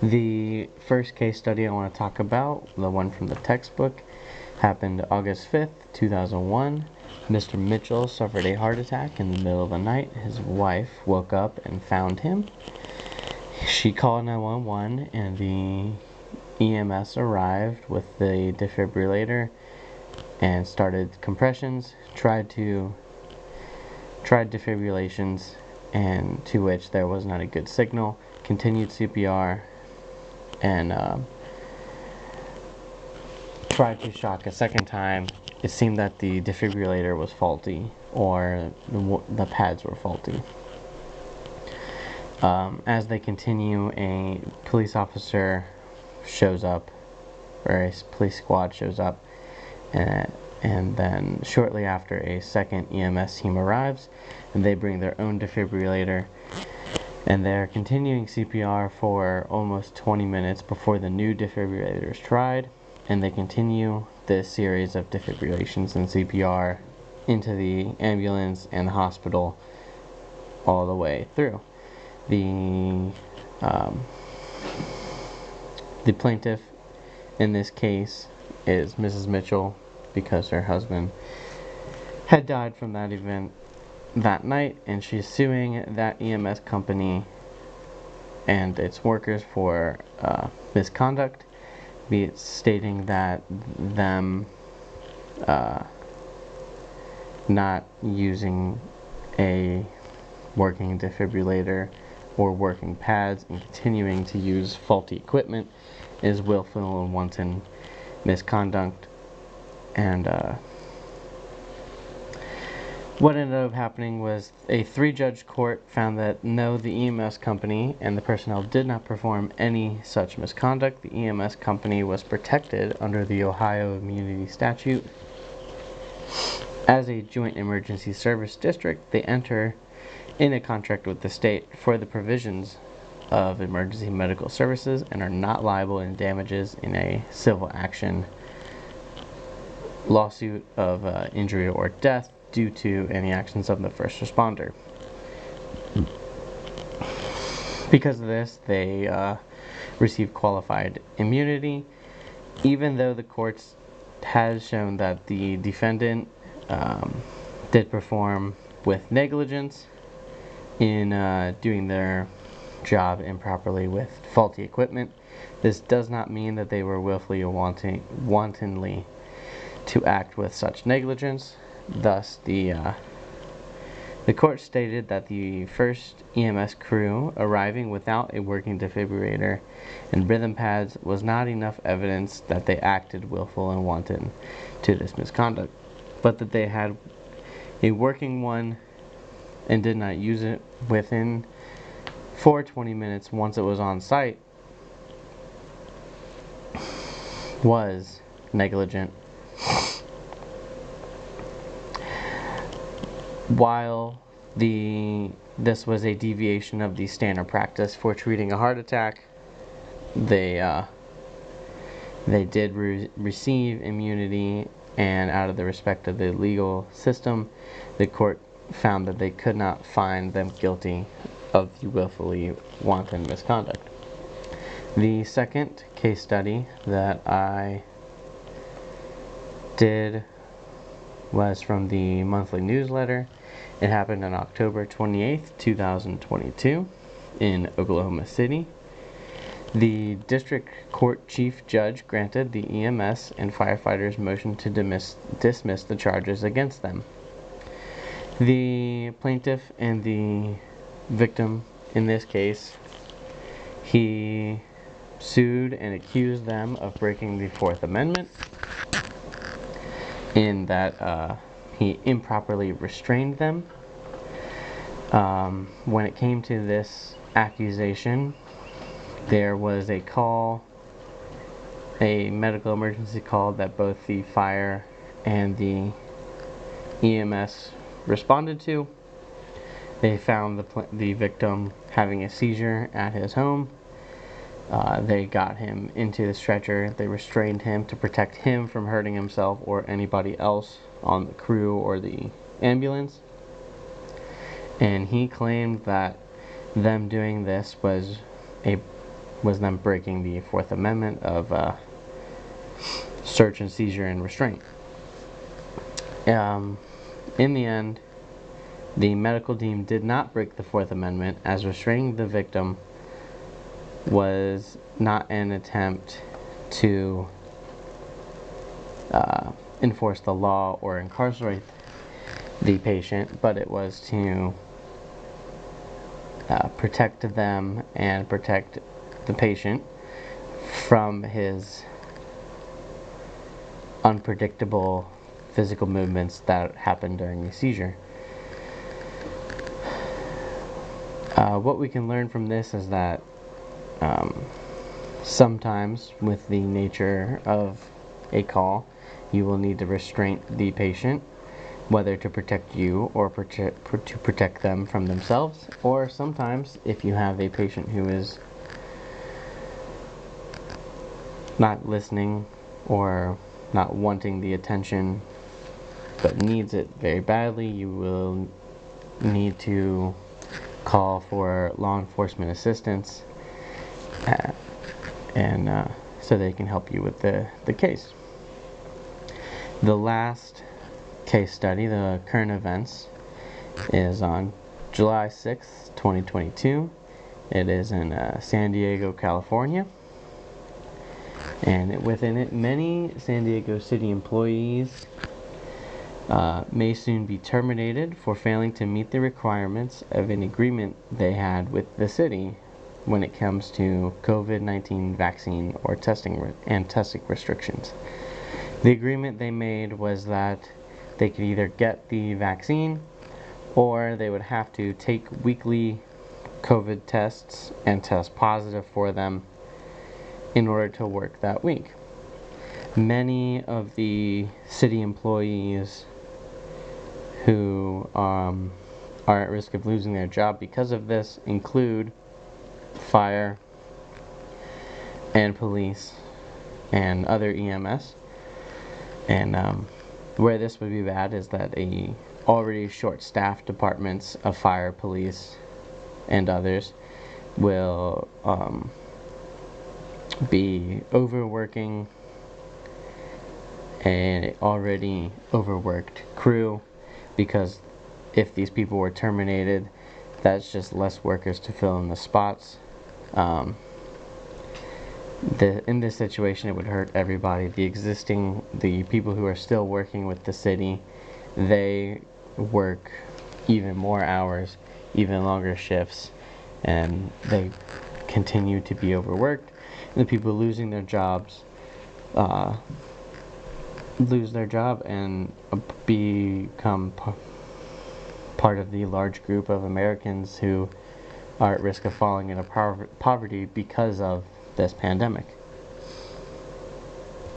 The first case study I want to talk about, the one from the textbook, happened August 5th, 2001. Mr. Mitchell suffered a heart attack in the middle of the night. His wife woke up and found him. She called 911 and the EMS arrived with the defibrillator and started compressions, tried defibrillations, and to which there was not a good signal, continued CPR, and tried to shock a second time. It seemed that the defibrillator was faulty, or the pads were faulty. As they continue, a police officer shows up, or a police squad shows up, and then shortly after, a second EMS team arrives, and they bring their own defibrillator, and they're continuing CPR for almost 20 minutes before the new defibrillator is tried, and they continue this series of defibrillations and CPR into the ambulance and the hospital all the way through. The plaintiff in this case is Mrs. Mitchell, because her husband had died from that event that night, and she's suing that EMS company and its workers for misconduct, be it stating that them not using a working defibrillator or working pads and continuing to use faulty equipment is willful and wanton misconduct. And what ended up happening was a 3-judge court found that no, the EMS company and the personnel did not perform any such misconduct. The EMS company was protected under the Ohio Immunity Statute. As a joint emergency service district, they enter in a contract with the state for the provisions of emergency medical services and are not liable in damages in a civil action lawsuit of injury or death due to any actions of the first responder. Because of this, they receive qualified immunity, even though the courts has shown that the defendant did perform with negligence in doing their job improperly with faulty equipment. This does not mean that they were willfully or wantonly to act with such negligence. Thus, the court stated that the first EMS crew arriving without a working defibrillator and rhythm pads was not enough evidence that they acted willful and wanton to this misconduct, but that they had a working one and did not use it within 20 minutes once it was on site was negligent. While this was a deviation of the standard practice for treating a heart attack, they did receive immunity, and out of the respect of the legal system, the court found that they could not find them guilty of the willfully wanton misconduct. The second case study that I did was from the monthly newsletter. It happened on October 28th, 2022 in Oklahoma City. The district court chief judge granted the EMS and firefighters' motion to dismiss the charges against them. The plaintiff and the victim in this case, he sued and accused them of breaking the Fourth Amendment in that he improperly restrained them. When it came to this accusation, there was a call, a medical emergency call that both the fire and the EMS responded to. They found the victim having a seizure at his home. They got him into the stretcher. They restrained him to protect him from hurting himself or anybody else on the crew or the ambulance. And he claimed that them doing this was a was them breaking the Fourth Amendment of search and seizure and restraint. In the end, the medical team did not break the Fourth Amendment, as restraining the victim was not an attempt to enforce the law or incarcerate the patient, but it was to protect them and protect the patient from his unpredictable physical movements that happen during a seizure. What we can learn from this is that sometimes, with the nature of a call, you will need to restrain the patient, whether to protect you or to protect them from themselves, or sometimes if you have a patient who is not listening or not wanting the attention but needs it very badly, you will need to call for law enforcement assistance and so they can help you with the case. The last case study, the current events, is on July 6th, 2022. It is in San Diego, California. And within it, many San Diego City employees may soon be terminated for failing to meet the requirements of an agreement they had with the city when it comes to COVID-19 vaccine or testing restrictions. The agreement they made was that they could either get the vaccine or they would have to take weekly COVID tests and test positive for them in order to work that week. Many of the city employees who are at risk of losing their job because of this include fire and police and other EMS. And where this would be bad is that a already short-staffed departments of fire, police, and others will be overworking an already overworked crew, because if these people were terminated, that's just less workers to fill in the spots. In this situation, it would hurt everybody. The people who are still working with the city, they work even more hours, even longer shifts, and they continue to be overworked. And the people losing their jobs lose their job and become part of the large group of Americans who are at risk of falling into poverty because of this pandemic.